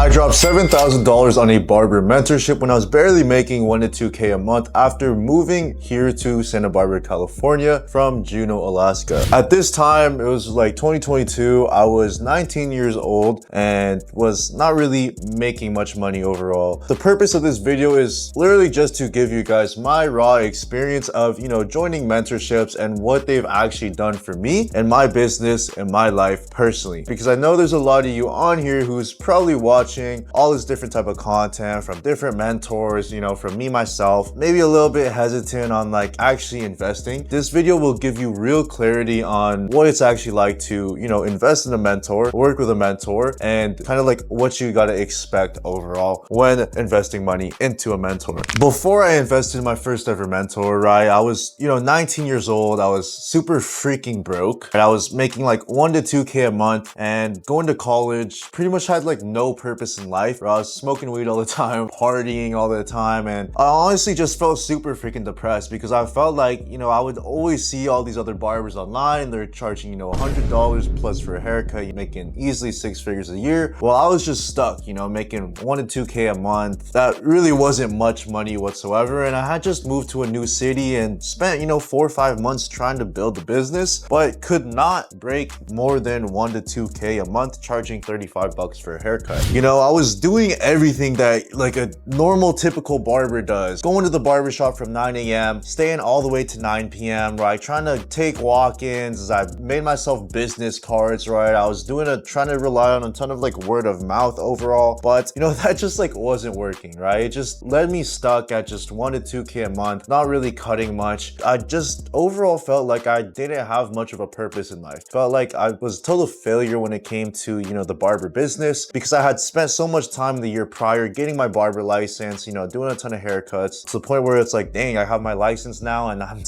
I dropped $7,000 on a barber mentorship when I was barely making 1 to 2K a month after moving here to Santa Barbara, California from Juneau, Alaska. At this time, it was like 2022. I was 19 years old and was not really making much money overall. The purpose of this video is literally just to give you guys my raw experience of, joining mentorships and what they've actually done for me and my business and my life personally. Because I know there's a lot of you on here who's probably watching all this different type of content from different mentors, from me myself, maybe a little bit hesitant on like actually investing. This video will give you real clarity on what it's actually like to, invest in a mentor, work with a mentor, and kind of like what you got to expect overall when investing money into a mentor. Before I invested in my first ever mentor, right, I was, 19 years old. I was super freaking broke and I was making like 1 to 2K a month and going to college, pretty much had like no purpose in life. I was smoking weed all the time, partying all the time, and I honestly just felt super freaking depressed because I felt like, I would always see all these other barbers online. They're charging, $100 plus for a haircut. You're making easily 6 figures a year. Well, I was just stuck, making 1 to 2K a month. That really wasn't much money whatsoever. And I had just moved to a new city and spent, 4 or 5 months trying to build the business, but could not break more than 1 to 2K a month, charging $35 for a haircut. I was doing everything that like a normal typical barber does. Going to the barber shop from 9 a.m., staying all the way to 9 p.m., right? Trying to take walk-ins. I made myself business cards, right? I was trying to rely on a ton of like word of mouth overall, but that just like wasn't working, right? It just led me stuck at just 1 to 2K a month, not really cutting much. I just overall felt like I didn't have much of a purpose in life. Felt like I was a total failure when it came to, the barber business because I had spent so much time the year prior getting my barber license, doing a ton of haircuts to the point where it's like, dang, I have my license now and I'm,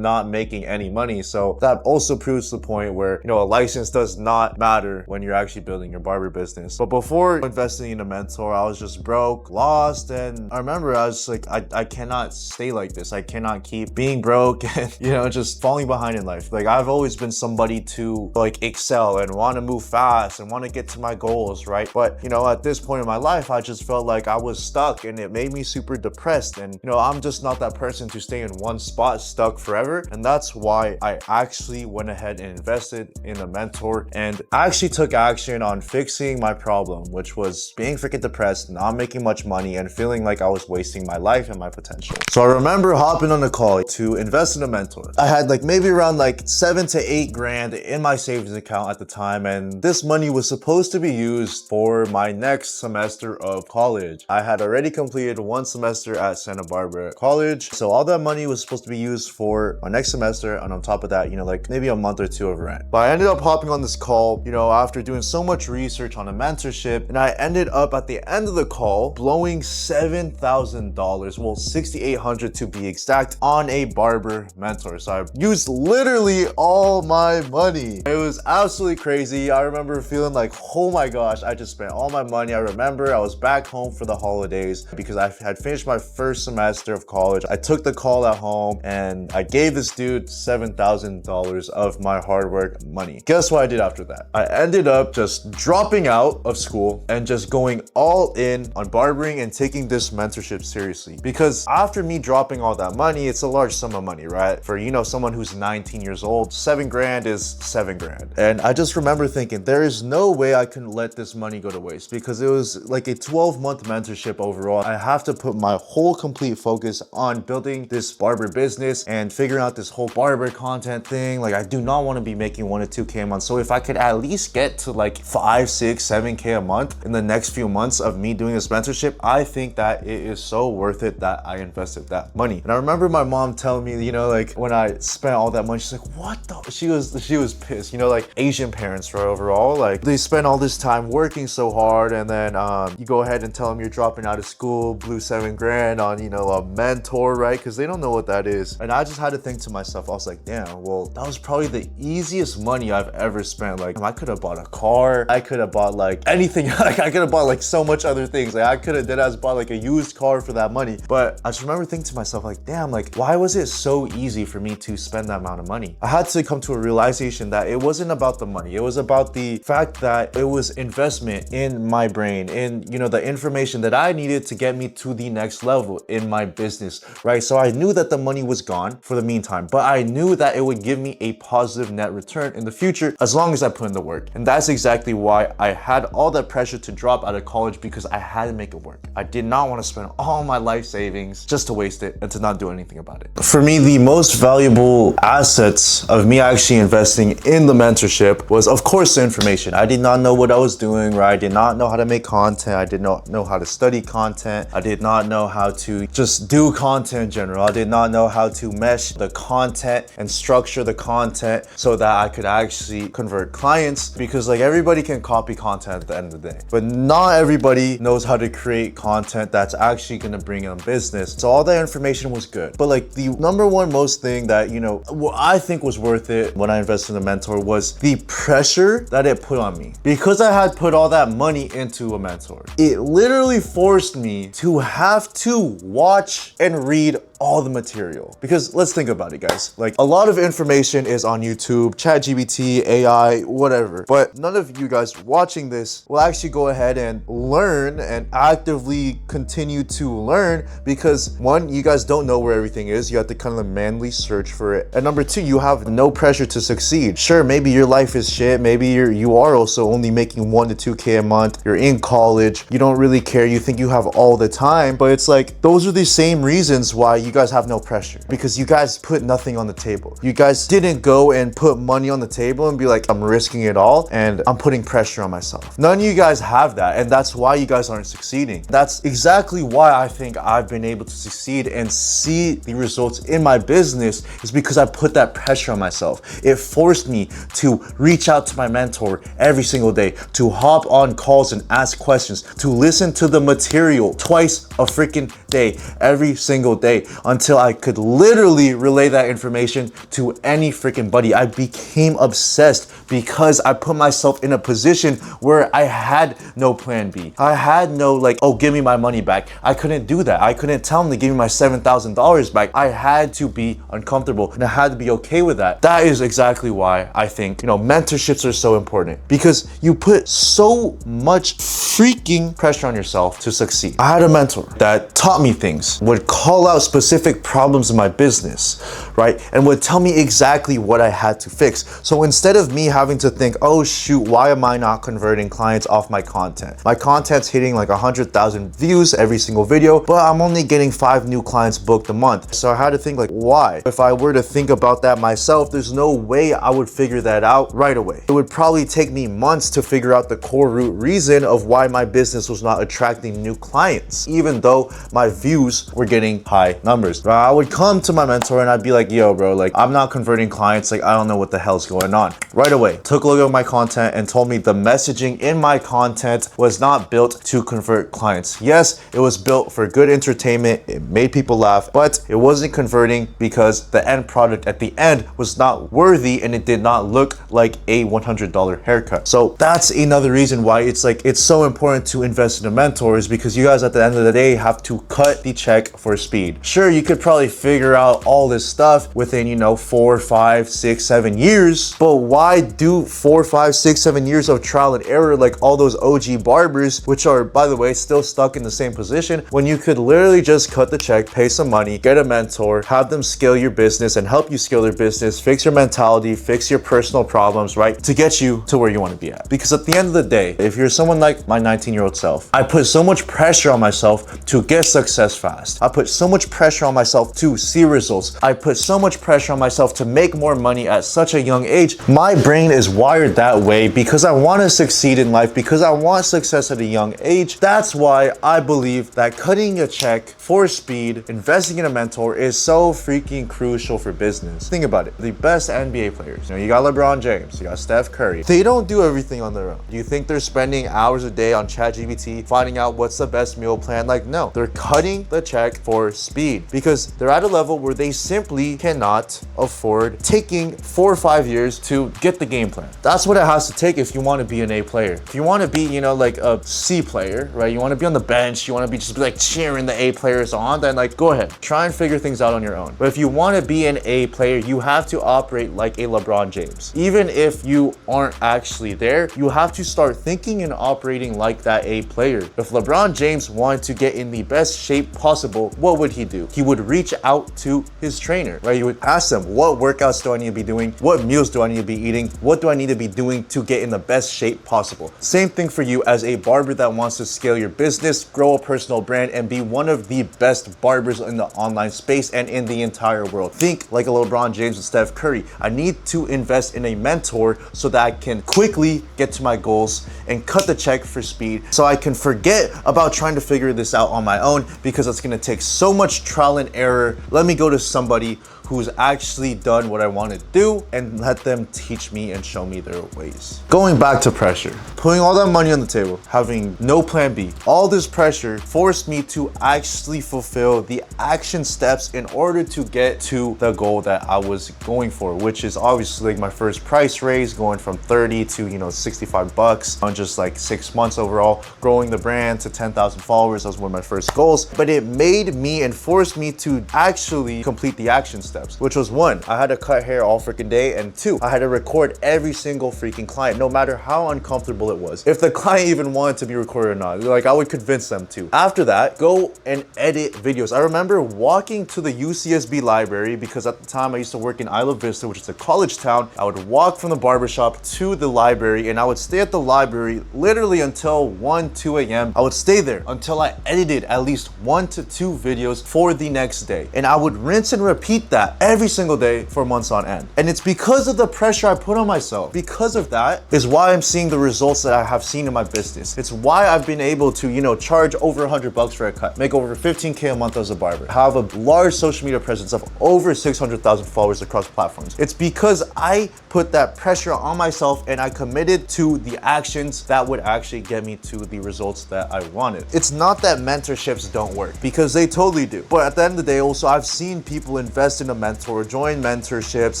not making any money. So that also proves the point where, a license does not matter when you're actually building your barber business. But before investing in a mentor, I was just broke, lost. And I remember I was like, I cannot stay like this. I cannot keep being broke and, just falling behind in life. Like I've always been somebody to like excel and want to move fast and want to get to my goals, right? But, at this point in my life, I just felt like I was stuck and it made me super depressed. And, I'm just not that person to stay in one spot stuck forever. And that's why I actually went ahead and invested in a mentor and actually took action on fixing my problem, which was being freaking depressed, not making much money and feeling like I was wasting my life and my potential. So I remember hopping on a call to invest in a mentor. I had like maybe around like 7 to 8 grand in my savings account at the time. And this money was supposed to be used for my next semester of college. I had already completed 1 semester at Santa Barbara College. So all that money was supposed to be used for my next semester. And on top of that, like maybe a month or 2 of rent. But I ended up hopping on this call, after doing so much research on a mentorship. And I ended up at the end of the call blowing $7,000, well, $6,800 to be exact, on a barber mentor. So I used literally all my money. It was absolutely crazy. I remember feeling like, oh my gosh, I just spent all my money. I remember I was back home for the holidays because I had finished my first semester of college. I took the call at home and I gave this dude $7,000 of my hard work money. Guess what I did after that? I ended up just dropping out of school and just going all in on barbering and taking this mentorship seriously. Because after me dropping all that money, it's a large sum of money, right? For, someone who's 19 years old, 7 grand is 7 grand. And I just remember thinking, there is no way I can let this money go to waste because it was like a 12-month mentorship overall. I have to put my whole complete focus on building this barber business and figuring out this whole barber content thing. Like I do not want to be making 1 to 2K a month. So if I could at least get to like 5, 6, 7K a month in the next few months of me doing this mentorship, I think that it is so worth it that I invested that money. And I remember my mom telling me, like when I spent all that money, she's like, what the? She was pissed, like Asian parents, right? Overall, like they spend all this time working so hard and then you go ahead and tell them you're dropping out of school, blew 7 grand on, a mentor, right? Because they don't know what that is. And I just had to think to myself, I was like, damn, well, that was probably the easiest money I've ever spent. Like I could have bought a car. I could have bought like anything. Like I could have bought like so much other things. Like I could have bought like a used car for that money. But I just remember thinking to myself like, damn, like why was it so easy for me to spend that amount of money? I had to come to a realization that it wasn't about the money. It was about the fact that it was investment in my my brain, in, you know, the information that I needed to get me to the next level in my business, right? So I knew that the money was gone for the meantime, but I knew that it would give me a positive net return in the future as long as I put in the work. And that's exactly why I had all that pressure to drop out of college, because I had to make it work. I did not want to spend all my life savings just to waste it and to not do anything about it. For me, the most valuable assets of me actually investing in the mentorship was, of course, the information. I did not know what I was doing, right? I did not know how to make content. I did not know how to study content. I did not know how to just do content in general. I did not know how to mesh the content and structure the content so that I could actually convert clients, because like everybody can copy content at the end of the day, but not everybody knows how to create content that's actually going to bring in business. So all that information was good, but like the number one most thing that, you know, what I think was worth it when I invested in a mentor was the pressure that it put on me. Because I had put all that money into a mentor, it literally forced me to have to watch and read all the material. Because let's think about it, guys. Like, a lot of information is on YouTube, ChatGPT, AI, whatever. But none of you guys watching this will actually go ahead and learn and actively continue to learn, because one, you guys don't know where everything is. You have to kind of manually search for it. And number two, you have no pressure to succeed. Sure, maybe your life is shit. Maybe you are also only making 1 to 2K a month. You're in college. You don't really care. You think you have all the time. But it's like, those are the same reasons why you guys have no pressure, because you guys put nothing on the table. You guys didn't go and put money on the table and be like, I'm risking it all and I'm putting pressure on myself. None of you guys have that, and that's why you guys aren't succeeding. That's exactly why I think I've been able to succeed and see the results in my business, is because I put that pressure on myself. It forced me to reach out to my mentor every single day, to hop on calls and ask questions, to listen to the material twice a freaking day, every single day, until I could literally relay that information to any freaking buddy. I became obsessed because I put myself in a position where I had no plan B. I had no like, oh, give me my money back. I couldn't do that. I couldn't tell them to give me my $7,000 back. I had to be uncomfortable and I had to be okay with that. That is exactly why I think, you know, mentorships are so important, because you put so much freaking pressure on yourself to succeed. I had a mentor that taught me things, would call out specific problems in my business, right? And would tell me exactly what I had to fix. So instead of me having to think, oh shoot, why am I not converting clients off my content? My content's hitting like 100,000 views every single video, but I'm only getting 5 new clients booked a month. So I had to think like, why? If I were to think about that myself, there's no way I would figure that out right away. It would probably take me months to figure out the core root reason of why my business was not attracting new clients, even though my views were getting high numbers. I would come to my mentor and I'd be like, yo bro, like I'm not converting clients, like I don't know what the hell's going on. Right away, took a look at my content and told me the messaging in my content was not built to convert clients. Yes, it was built for good entertainment, it made people laugh, but it wasn't converting because the end product at the end was not worthy and it did not look like a $100 haircut. So that's another reason why it's so important to invest in a mentor, is because you guys at the end of the day have to cut the check for speed. Sure, you could probably figure out all this stuff within, you know, 4, 5, 6, 7 years, but why do 4, 5, 6, 7 years of trial and error like all those OG barbers, which are, by the way, still stuck in the same position, when you could literally just cut the check, pay some money, get a mentor, have them scale your business and help you scale their business, fix your mentality, fix your personal problems, right, to get you to where you want to be at. Because at the end of the day, if you're someone like my 19-year-old self, I put so much pressure on myself to get success fast. I put so much pressure on myself to see results. I put so much pressure on myself to make more money at such a young age. My brain is wired that way because I want to succeed in life, because I want success at a young age. That's why I believe that cutting a check for speed, investing in a mentor is so freaking crucial for business. Think about it. The best NBA players, you know, you got LeBron James, you got Steph Curry. They don't do everything on their own. Do you think they're spending hours a day on ChatGPT finding out what's the best meal plan? Like, no, they're cutting the check for speed. succeed because they're at a level where they simply cannot afford taking 4 or 5 years to get the game plan. That's what it has to take if you want to be an A player. If you want to be, you know, like a C player, right? You want to be on the bench, you want to be just like cheering the A players on, then like go ahead. Try and figure things out on your own. But if you want to be an A player, you have to operate like a LeBron James. Even if you aren't actually there, you have to start thinking and operating like that A player. If LeBron James wanted to get in the best shape possible, what would he do? He would reach out to his trainer, right? He would ask them, what workouts do I need to be doing? What meals do I need to be eating? What do I need to be doing to get in the best shape possible? Same thing for you as a barber that wants to scale your business, grow a personal brand, and be one of the best barbers in the online space and in the entire world. Think like a LeBron James and Steph Curry. I need to invest in a mentor so that I can quickly get to my goals and cut the check for speed, so I can forget about trying to figure this out on my own because it's gonna take so much trial and error. Let me go to somebody who's actually done what I want to do and let them teach me and show me their ways. Going back to pressure, putting all that money on the table, having no plan B, all this pressure forced me to actually fulfill the action steps in order to get to the goal that I was going for, which is obviously like my first price raise, going from 30 to, you know, 65 bucks on just like 6 months overall, growing the brand to 10,000 followers. That was one of my first goals, but it made me and forced me to actually complete the action steps, which was 1, I had to cut hair all freaking day, and 2, I had to record every single freaking client, no matter how uncomfortable it was. If the client even wanted to be recorded or not, like I would convince them to. After that, go and edit videos. I remember walking to the UCSB library because at the time I used to work in Isla Vista, which is a college town. I would walk from the barbershop to the library and I would stay at the library literally until 1, 2 a.m. I would stay there until I edited at least 1 to 2 videos for the next day. And I would rinse and repeat that every single day for months on end. And it's because of the pressure I put on myself. Because of that is why I'm seeing the results that I have seen in my business. It's why I've been able to, you know, charge over 100 bucks for a cut, make over 15K a month as a barber, have a large social media presence of over 600,000 followers across platforms. It's because I put that pressure on myself and I committed to the actions that would actually get me to the results that I wanted. It's not that mentorships don't work, because they totally do. But at the end of the day, also, I've seen people invest in a mentor, join mentorships,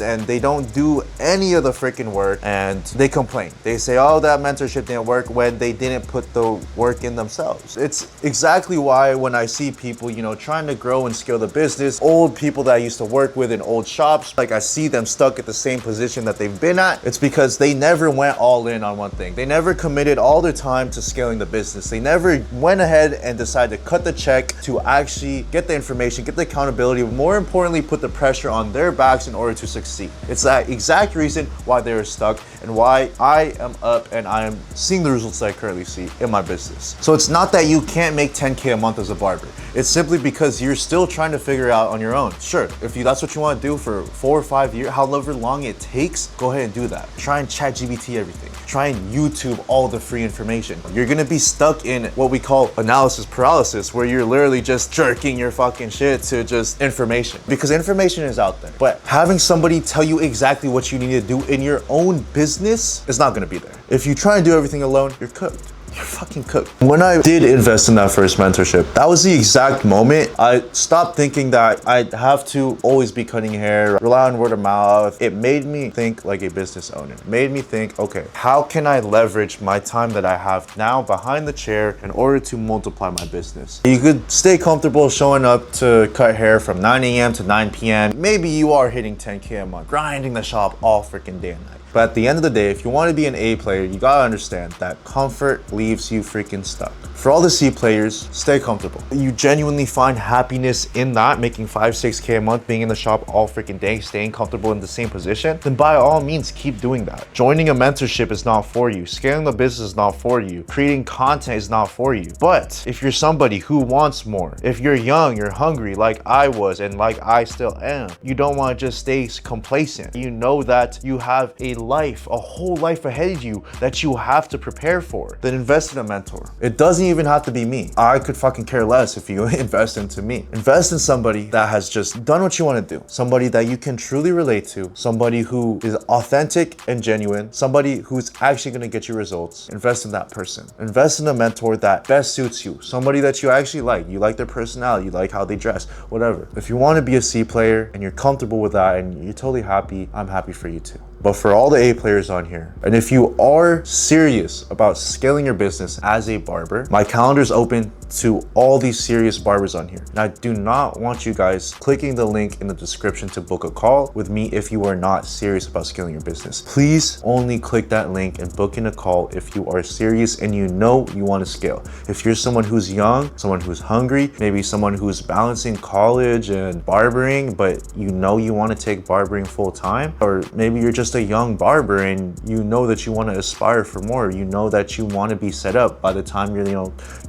and they don't do any of the freaking work and they complain. They say, oh, that mentorship didn't work, when they didn't put the work in themselves. It's exactly why when I see people, you know, trying to grow and scale the business, old people that I used to work with in old shops, like I see them stuck at the same position that they've been at, it's because they never went all in on one thing. They never committed all their time to scaling the business. They never went ahead and decided to cut the check to actually get the information, get the accountability, more importantly, put the pressure on their backs in order to succeed. It's that exact reason why they are stuck and why I am up and I am seeing the results that I currently see in my business. So it's not that you can't make 10K a month as a barber. It's simply because you're still trying to figure it out on your own. Sure, if that's what you want to do for 4 or 5 years, however long it takes, go ahead and do that. Try and ChatGPT everything. Try and YouTube all the free information. You're gonna be stuck in what we call analysis paralysis, where you're literally just jerking your fucking shit to just information, because information is out there. But having somebody tell you exactly what you need to do in your own business is not gonna be there. If you try and do everything alone, you're cooked. You're fucking cooked. When I did invest in that first mentorship, that was the exact moment I stopped thinking that I'd have to always be cutting hair, rely on word of mouth. It made me think like a business owner. It made me think, okay, how can I leverage my time that I have now behind the chair in order to multiply my business? You could stay comfortable showing up to cut hair from 9 a.m. to 9 p.m. Maybe you are hitting 10K a month, grinding the shop all freaking day and night. But at the end of the day, if you want to be an A player, you gotta understand that comfort leaves you freaking stuck. For all the C players, stay comfortable. You genuinely find happiness in that, making 5, 6K a month, being in the shop all freaking day, staying comfortable in the same position, then by all means, keep doing that. Joining a mentorship is not for you. Scaling the business is not for you. Creating content is not for you. But if you're somebody who wants more, if you're young, you're hungry like I was and like I still am, you don't want to just stay complacent. You know that you have a life, a whole life ahead of you that you have to prepare for, then invest in a mentor. It doesn't even have to be me. I could fucking care less if you invest into me. Invest in somebody that has just done what you want to do, somebody that you can truly relate to, somebody who is authentic and genuine, somebody who's actually going to get you results. Invest in that person. Invest in a mentor that best suits you, somebody that you actually like. You like their personality, you like how they dress, whatever. If you want to be a C player and you're comfortable with that and you're totally happy, I'm happy for you too. But for all the A players on here, and if you are serious about scaling your business as a barber, my calendar is open to all these serious barbers on here. And I do not want you guys clicking the link in the description to book a call with me if you are not serious about scaling your business. Please only click that link and book in a call if you are serious and you know you want to scale. If you're someone who's young, someone who's hungry, maybe someone who's balancing college and barbering, but you know you want to take barbering full time, or maybe you're just a young barber and you know that you want to aspire for more, you know that you want to be set up by the time you're,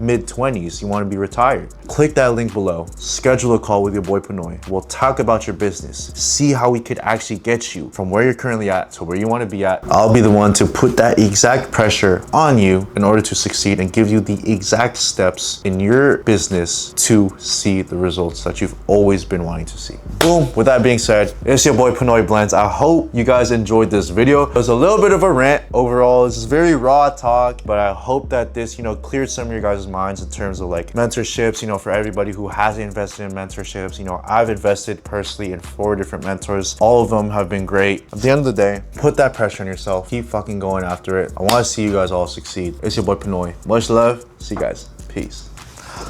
mid-20s, you want to be retired. Click that link below, schedule a call with your boy Pinoy. We'll talk about your business, see how we could actually get you from where you're currently at to where you want to be at. I'll be the one to put that exact pressure on you in order to succeed and give you the exact steps in your business to see the results that you've always been wanting to see. Boom. With that being said, it's your boy Pinoy Blends. I hope you guys enjoyed this video. It was a little bit of a rant overall. This is very raw talk, but I hope that this, cleared some of your guys' minds in terms of like mentorships, for everybody who hasn't invested in mentorships. I've invested personally in 4 different mentors. All of them have been great. At the end of the day, put that pressure on yourself. Keep fucking going after it. I want to see you guys all succeed. It's your boy Pinoy. Much love. See you guys. Peace.